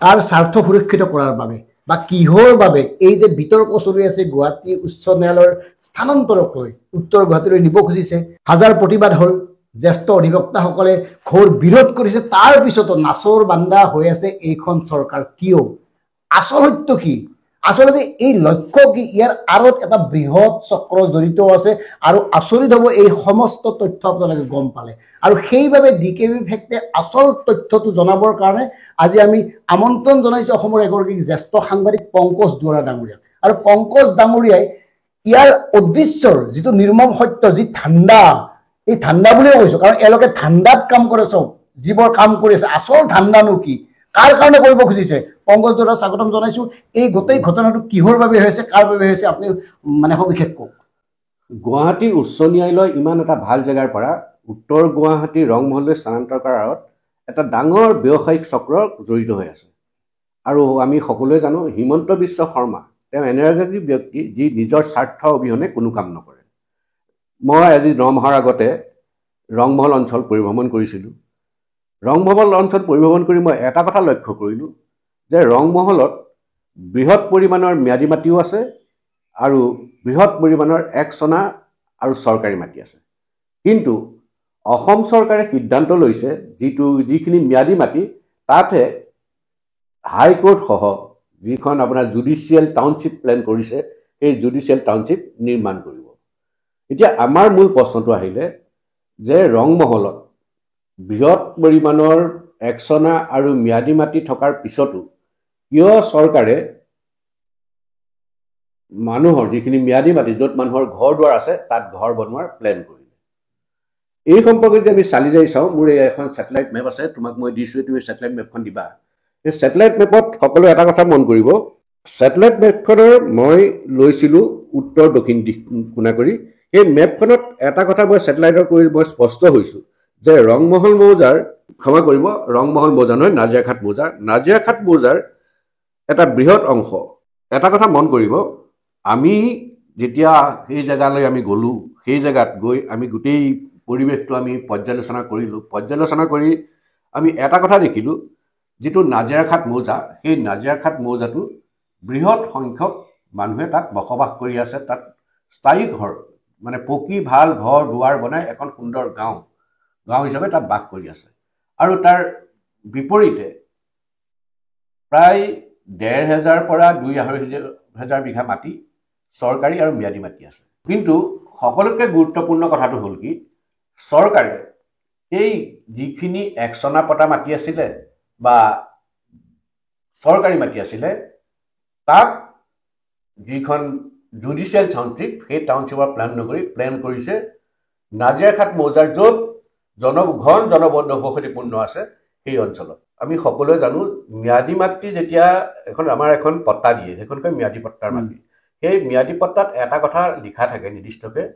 তাৰ স্বাৰ্থ সুৰক্ষিত কৰাৰ বাবে বা কিহৰ বাবে এই যে বিতৰ্ক চলি আছে গুৱাহাটী উচ্চ ন্যায়ালয়ৰ স্থানান্তৰক লৈ উত্তৰ গুৱাহাটীলৈ নিব খুজিছে হাজাৰ প্ৰতিবাদ হ'ল জ্যেষ্ঠ অধিবক্তাসকলে ঘোৰ বিৰোধ কৰিছে তাৰ পিছতো নাচৰ বান্দা হৈ আছে এইখন চৰকাৰ কিয় আচল সত্য কি আচলতে এই লক্ষ্য কি ইয়াৰ আঁৰত এটা বৃহৎ চক্ৰ জড়িত আছে আৰু আচৰিত হ'ব এই সমস্ত তথ্য আপোনালোকে গম পালে আৰু সেইবাবে ডিকেবি ফেক্টে আচল তথ্যটো জনাবৰ কাৰণে আজি আমি আমন্ত্ৰণ জনাইছো অসমৰ এগৰাকী জ্যেষ্ঠ সাংবাদিক পংকজ দুৱৰা ডাঙৰীয়াক আৰু পংকজ ডাঙৰীয়াই ইয়াৰ উদ্দেশ্যৰ যিটো নিৰ্মম সত্য যি ঠাণ্ডা এই ঠাণ্ডা বুলিয়ে কৈছো কাৰণ এওঁলোকে ঠাণ্ডাত কাম কৰে চব যিবোৰ কাম কৰি আছে আচল ঠাণ্ডানো কি কাৰ কাৰণে কৰিব খুজিছে পংকজ দুৱৰা স্বাগতম জনাইছো এই গোটেই ঘটনাটো কিহৰ বাবে হৈছে কাৰ বাবে হৈছে আপুনি মানে সবিশেষ কওক গুৱাহাটী উচ্চ ন্যায়ালয় ইমান এটা ভাল জেগাৰ পৰা উত্তৰ গুৱাহাটী ৰংমহললৈ স্থানান্তৰ কৰাৰ আঁৰত এটা ডাঙৰ ব্যৱসায়িক চক্ৰ জড়িত হৈ আছে আৰু আমি সকলোৱে জানো হিমন্ত বিশ্ব শৰ্মা তেওঁ এনে এগৰাকী ব্যক্তি যি নিজৰ স্বাৰ্থ অবিহনে কোনো কাম নকৰে মই আজি নমাহৰ আগতে ৰংমহল অঞ্চল পৰিভ্ৰমণ কৰিছিলোঁ ৰংমহল অঞ্চল পৰিভ্ৰমণ কৰি মই এটা কথা লক্ষ্য কৰিলোঁ যে ৰংমহলত বৃহৎ পৰিমাণৰ ম্যাদী মাটিও আছে আৰু বৃহৎ পৰিমাণৰ একচনা আৰু চৰকাৰী মাটি আছে কিন্তু অসম চৰকাৰে সিদ্ধান্ত লৈছে যিখিনি ম্যাদী মাটি তাতহে হাইকোৰ্ট সহ যিখন আপোনাৰ জুডিচিয়েল টাউনশ্বিপ প্লেন কৰিছে সেই জুডিচিয়েল টাউনশ্বিপ নিৰ্মাণ কৰিব এতিয়া আমাৰ মূল প্ৰশ্নটো আহিলে যে ৰংমহলত বৃহৎ পৰিমাণৰ একচনা আৰু ম্যাদী মাটি থকাৰ পিছতো কিয় চৰকাৰে মানুহৰ যিখিনি ম্যাদী মাটি য'ত মানুহৰ ঘৰ দুৱাৰ আছে তাত ঘৰ বনোৱাৰ প্লেন কৰিলে এই সম্পৰ্কে যদি আমি চালি জাৰি চাওঁ মোৰ এখন ছেটেলাইট মেপ আছে তোমাক মই দিছোঁ তুমি ছেটেলাইট মেপখন দিবা এই ছেটেলাইট মেপত সকলোৱে এটা কথা মন কৰিব ছেটেলাইট মেপখনৰ মই লৈছিলোঁ উত্তৰ দক্ষিণ দিশ কোণা কৰি এই মেপখনত এটা কথা মই ছেটেলাইটৰ কৰি মই স্পষ্ট হৈছোঁ যে ৰংমহল মৌজাৰ ক্ষমা কৰিব ৰংমহল মৌজা নহয় নাজিৰাঘাট মৌজাৰ এটা বৃহৎ অংশ এটা কথা মন কৰিব আমি যেতিয়া সেই জেগালৈ আমি গ'লোঁ সেই জেগাত গৈ আমি গোটেই পৰিৱেশটো আমি পৰ্যালোচনা কৰি আমি এটা কথা দেখিলোঁ যিটো নাজিৰাঘাট মৌজা সেই নাজিৰাঘাট মৌজাটো বৃহৎ সংখ্যক মানুহে তাত বসবাস কৰি আছে তাত স্থায়ী ঘৰ মানে পকী ভাল ঘৰ দুৱাৰ বনাই এখন সুন্দৰ গাঁও হিচাপে তাত বাস কৰি আছে আৰু তাৰ বিপৰীতে প্ৰায় ১,৫০০ পৰা ২,৫০০ বিঘা মাটি চৰকাৰী আৰু ম্যাদী মাটি আছে কিন্তু সকলোতকৈ গুৰুত্বপূৰ্ণ কথাটো হ'ল কি চৰকাৰে এই যিখিনি একচনা পতা মাটি আছিলে বা চৰকাৰী মাটি আছিলে তাক যিখন জুডিচিয়েল টাউনশ্বিপ সেই টাউনশ্বিপৰ প্লেন কৰিছে নাজিৰাঘাট মৌজাৰ য'ত ঘন জনবসতিপূৰ্ণ আছে সেই অঞ্চলত আমি সকলোৱে জানো ম্যাদী মাটি যেতিয়া আমাৰ এখন পট্টা দিয়ে সেইখনকৈ ম্যাদী পট্টাৰ মাটি সেই ম্যাদী পট্টাত এটা কথা লিখা থাকে নিৰ্দিষ্টকৈ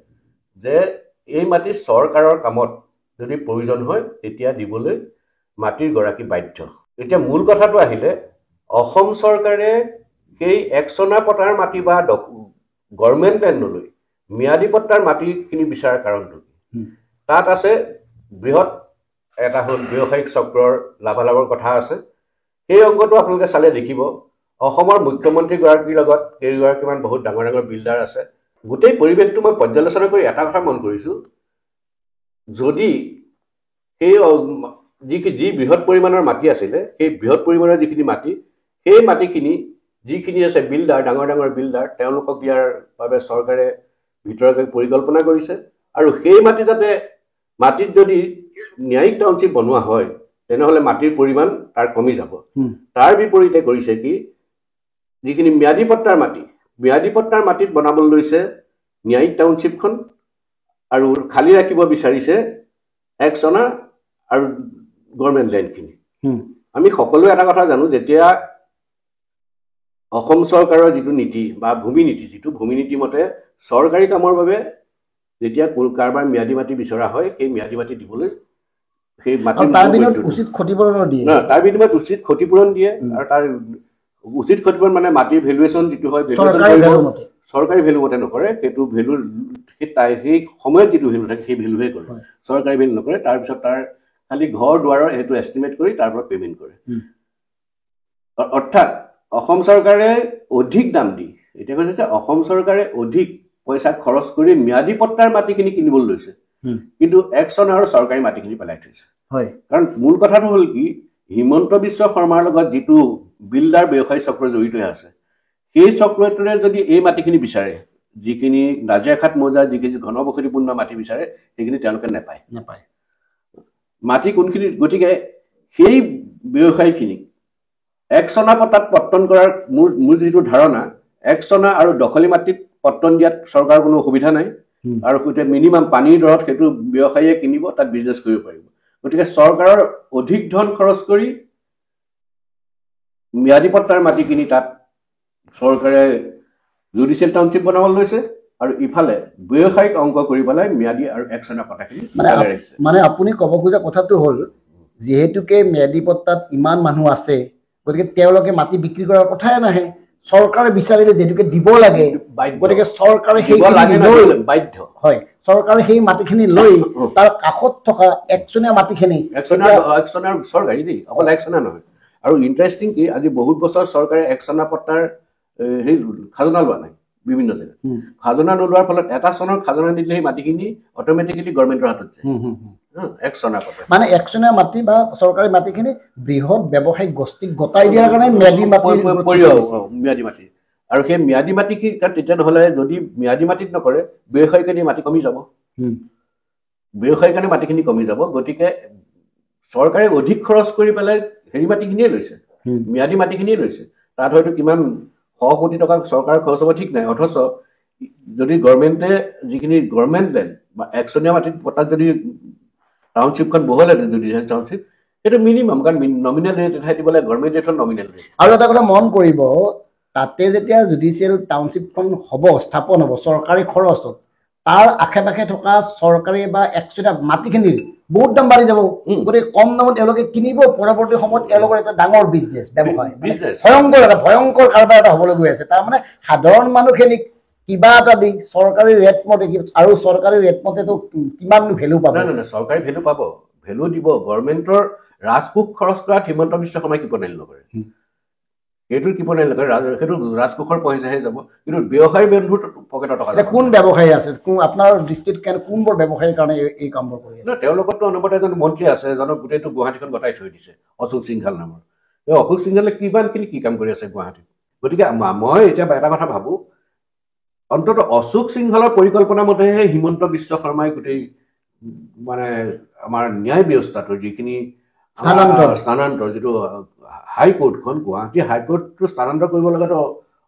যে এই মাটি চৰকাৰৰ কামত যদি প্ৰয়োজন হয় তেতিয়া দিবলৈ মাটিৰ গৰাকী বাধ্য এতিয়া মূল কথাটো আহিলে অসম চৰকাৰে সেই একচনা পটাৰ মাটি বা গভৰ্ণমেণ্ট লেণ্ড নলৈ ম্যাদী পট্টাৰ মাটিখিনি বিচৰাৰ কাৰণটো তাত আছে বৃহৎ এটা হ'ল ব্যৱসায়িক চক্ৰৰ লাভালাভৰ কথা আছে সেই অংগটো আপোনালোকে চালে দেখিব অসমৰ মুখ্যমন্ত্ৰীগৰাকীৰ লগত কেইগৰাকীমান বহুত ডাঙৰ বিল্ডাৰ আছে গোটেই পৰিৱেশটো মই পৰ্যালোচনা কৰি এটা কথা মন কৰিছোঁ যদি সেই যি বৃহৎ পৰিমাণৰ মাটি আছিলে সেই বৃহৎ পৰিমাণৰ যিখিনি মাটি সেই মাটিখিনি যিখিনি আছে বিল্ডাৰ ডাঙৰ বিল্ডাৰ তেওঁলোকক দিয়াৰ বাবে চৰকাৰে ভিতৰকৈ পৰিকল্পনা কৰিছে আৰু সেই মাটিত যদি ন্যায়িক টাউনশ্বিপ বনোৱা হয় তেনেহ'লে মাটিৰ পৰিমাণ তাৰ কমি যাব তাৰ বিপৰীতে কৰিছে কি যিখিনি ম্যাদী পট্টাৰ মাটিত বনাবলৈ লৈছে ন্যায়িক টাউনশ্বিপখন আৰু খালী ৰাখিব বিচাৰিছে একচনা আৰু গভৰ্ণমেণ্ট লেণ্ডখিনি আমি সকলোৱে এটা কথা জানো যেতিয়া অসম চৰকাৰৰ যিটো নীতি বা ভূমি নীতি মতে চৰকাৰী কামৰ বাবে যেতিয়া কাৰোবাৰ ম্যাদী মাটি বিচৰা হয় সেই ম্যাদী মাটি দিবলৈ সেই মাটি তাৰ বিনিময়ত উচিত ক্ষতিপূৰণ দিয়ে আৰু তাৰ উচিত ক্ষতিপূৰণ মানে মাটিৰ ভেলুৱেশ্যন যিটো হয় চৰকাৰী ভেলু মতে নকৰে সেইটো ভেলু সেই সময়ত যিটো ভেলু থাকে সেই ভেলুহে কৰে চৰকাৰী ভেলু নকৰে তাৰপিছত তাৰ খালি ঘৰ দুৱাৰৰ সেইটো এষ্টিমেট কৰি তাৰ পৰা পে'মেণ্ট কৰে অৰ্থাৎ অসম চৰকাৰে অধিক দাম দি এতিয়া কৈছে যে অসম চৰকাৰে অধিক পইচা খৰচ কৰি ম্যাদী পট্টাৰ মাটিখিনি কিনিবলৈ লৈছে, কিন্তু একচন আৰু চৰকাৰী মাটিখিনি পেলাই থৈছে। হয়, কাৰণ মূল কথাটো হ'ল কি, হিমন্ত বিশ্ব শৰ্মাৰ লগত যিটো বিল্ডাৰ ব্যৱসায়ী চক্ৰ জড়িত হৈ আছে, সেই চক্ৰটোৰে যদি এই মাটিখিনি বিচাৰে, যিখিনি নাজিৰাঘাট মৌজাৰ যিখিনি ঘনবসতিপূৰ্ণ মাটি বিচাৰে, সেইখিনি তেওঁলোকে নাপায়। মাটি কোনখিনি, গতিকে সেই ব্যৱসায়ীখিনিক একচনা পট্টাত পত্তন কৰাৰ মোৰ যিটো ধাৰণা, একচনা আৰু দখলী মাটিত পত্তন দিয়াত চৰকাৰৰ কোনো অসুবিধা নাই, আৰু সৈতে মিনিমাম পানীৰ দৰত সেইটো ব্যৱসায়ীয়ে কিনিব, তাত বিজনেছ কৰিব পাৰিব। গতিকে চৰকাৰৰ অধিক ধন খৰচ কৰি ম্যাদী পট্টাৰ মাটি কিনি তাত চৰকাৰে জুডিচিয়েল টাউনশ্বিপ বনাব লৈছে, আৰু ইফালে ব্যৱসায়িক অংক কৰি পেলাই ম্যাদী আৰু একচনা পট্টাখিনি মানে আপুনি ক'ব খোজা কথাটো হ'ল, যিহেতুকে ম্যাদী পট্টাত ইমান মানুহ আছে, গতিকে তেওঁলোকে মাটি বিক্ৰী কৰাৰ কথাই নাহে। চৰকাৰে বিচাৰিলে যিহেতুকে দিব লাগে, গতিকে চৰকাৰে বাধ্য হয়, চৰকাৰে সেই মাটিখিনি লৈ তাৰ কাষত থকা একচনীয়া মাটিখিনি চৰকাৰী দেই, অকল একচনা নহয়। আৰু ইণ্টাৰেষ্টিং কি, আজি বহুত বছৰ চৰকাৰে একচনা পট্টাৰ হেৰি খাজনা লোৱা নাই বিভিন্ন জেগাত। খাজনা নোলোৱাৰ ফলত এটা চনৰ খাজনা দিলে সেই মাটিখিনি অট'মেটিকেলি গভৰ্ণমেণ্টৰ হাতত যায়। একচনা পট্টা মানে একচনীয়া মাটি বা চৰকাৰী মাটিখিনি বৃহৎ ব্যৱসায়িক গোষ্ঠীক গতাই দিয়াৰ কাৰণে ম্যাদী মাটি, আৰু সেই ম্যাদী মাটি কি তেতিয়া নহ'লে যদি ম্যাদী মাটিত নকৰে, ব্যৱসায়ীৰ কাৰণে মাটি কমি যাব, ব্যৱসায়ীৰ কাৰণে মাটিখিনি কমি যাব। গতিকে চৰকাৰে অধিক খৰচ কৰি পেলাই হেৰি মাটিখিনিয়ে লৈছে, ম্যাদী মাটিখিনিয়ে লৈছে। তাত হয়তো কিমান 100 কোটি টকা চৰকাৰৰ খৰচ হ'ব ঠিক নাই, অথচ যদি গভৰ্ণমেণ্টে যিখিনি গভৰ্ণমেণ্ট লেণ্ড বা একচনীয়া মাটিত পট্টাত যদি টাউনশ্বিপখন বহলে জুডিচিয়েল টাউনশ্বিপ, সেইটো মিনিমাম, কাৰণ নমিনেল ৰেট এঠাই দিব লাগে, গভৰ্ণমেণ্ট ৰেটত নমিনেল ৰেট। আৰু এটা কথা মন কৰিব, তাতে যেতিয়া জুডিচিয়েল টাউনশ্বিপখন হ'ব, স্থাপন হ'ব চৰকাৰী খৰচত, তাৰ আশে পাশে থকা চৰকাৰী বা একচনীয়া মাটিখিনিৰ বহুত দাম বাঢ়ি যাব। গতিকে কম দামত তেওঁলোকে কিনিব, পৰৱৰ্তী সময়ত তেওঁলোকৰ এটা ডাঙৰ বিজনেছ ব্যৱসায়, ভয়ংকৰ কাৰবাৰ এটা হ'বলৈ গৈ আছে। তাৰমানে সাধাৰণ মানুহখিনিক কিবা এটা দি চৰকাৰী ৰেট মতে, আৰু চৰকাৰী ৰেট মতেতো কিমান ভেলু পাব? নাই, চৰকাৰী ভেলু পাব, ভেলু দিব। গভৰ্ণমেণ্টৰ ৰাজকোষ খৰচ কৰাত হিমন্ত বিশ্ব শৰ্মাই কিপনাইল নকৰে, সেইটো কিপনাইল নকৰে, সেইটো ৰাজকোষৰ পইচাহে যাব, কিন্তু ব্যৱসায়ী বন্ধুৰ পকেটৰ টকা। কোন ব্যৱসায়ী আছে আপোনাৰ দৃষ্টিত, কোনবোৰ ব্যৱসায়ীৰ কাৰণে এই কামবোৰ কৰি আছে? তেওঁলোকতো অনবৰতে এজন মন্ত্ৰী আছে, এজনক গোটেইটো গুৱাহাটীখন গতাই থৈ দিছে, অশোক সিংঘাল নামৰ। অশোক সিংঘালে কিমানখিনি কি কাম কৰি আছে গুৱাহাটীত। গতিকে মই এতিয়া এটা কথা ভাবো, অন্তত অশোক সিংঘালৰ পৰিকল্পনা মতেহে হিমন্ত বিশ্ব শৰ্মাই গোটেই মানে আমাৰ ন্যায় ব্যৱস্থাটোৰ যিখিনি স্থানান্তৰ, যিটো হাইকোৰ্টখন, গুৱাহাটী হাইকোৰ্টটো স্থানান্তৰ কৰিব লগাটো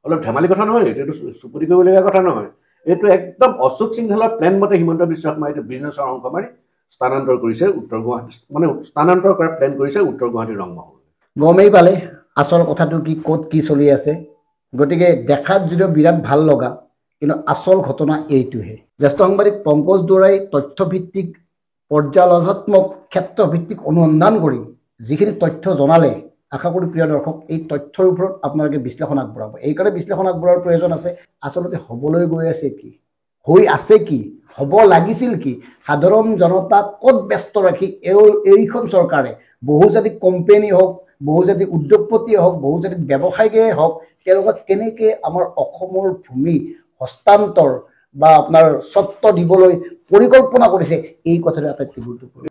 অলপ ধেমালি কথা নহয়, এইটো চুপুতি কৰিবলগীয়া কথা নহয়। এইটো একদম অশোক সিংঘালৰ প্লেন মতে হিমন্ত বিশ্ব শৰ্মাই এইটো বিজনেছৰ অংশ মাৰি স্থানান্তৰ কৰিছে উত্তৰ গুৱাহাটী, মানে স্থানান্তৰ কৰাৰ প্লেন কৰিছে উত্তৰ গুৱাহাটীৰ ৰংমহল। গমেই পালে আচল কথাটো কি, ক'ত কি চলি আছে। গতিকে দেখাত যদিও বিৰাট ভাল লগা, কিন্তু আচল ঘটনা এইটোহে। জ্যেষ্ঠ সাংবাদিক পংকজ দুৱৰাই তথ্যভিত্তিক, পৰ্যালোচনাত্মক, ক্ষেত্ৰভিত্তিক অনুসন্ধান কৰি যিখিনি তথ্য জনালে, আশা কৰোঁ প্ৰিয় দৰ্শক এই তথ্যৰ ওপৰত আপোনালোকে বিশ্লেষণ আগবঢ়াব। এইকাৰণে বিশ্লেষণ আগবঢ়োৱাৰ প্ৰয়োজন আছে, আচলতে হ'বলৈ গৈ আছে কি, হৈ আছে কি, হ'ব লাগিছিল কি, সাধাৰণ জনতাক ক'ত ব্যস্ত ৰাখি এইখন চৰকাৰে বহুজাতিক কোম্পানী হওক, বহুজাতিক উদ্যোগপতিয়ে হওক, বহুজাতিক ব্যৱসায়ীয়ে হওক, তেওঁলোকক কেনেকৈ আমাৰ অসমৰ ভূমি হস্তান্তৰ বা আপোনাৰ স্বত্ব দিবলৈ পৰিকল্পনা কৰিছে, এই কথাটো আটাইতকৈ গুৰুত্বপূৰ্ণ।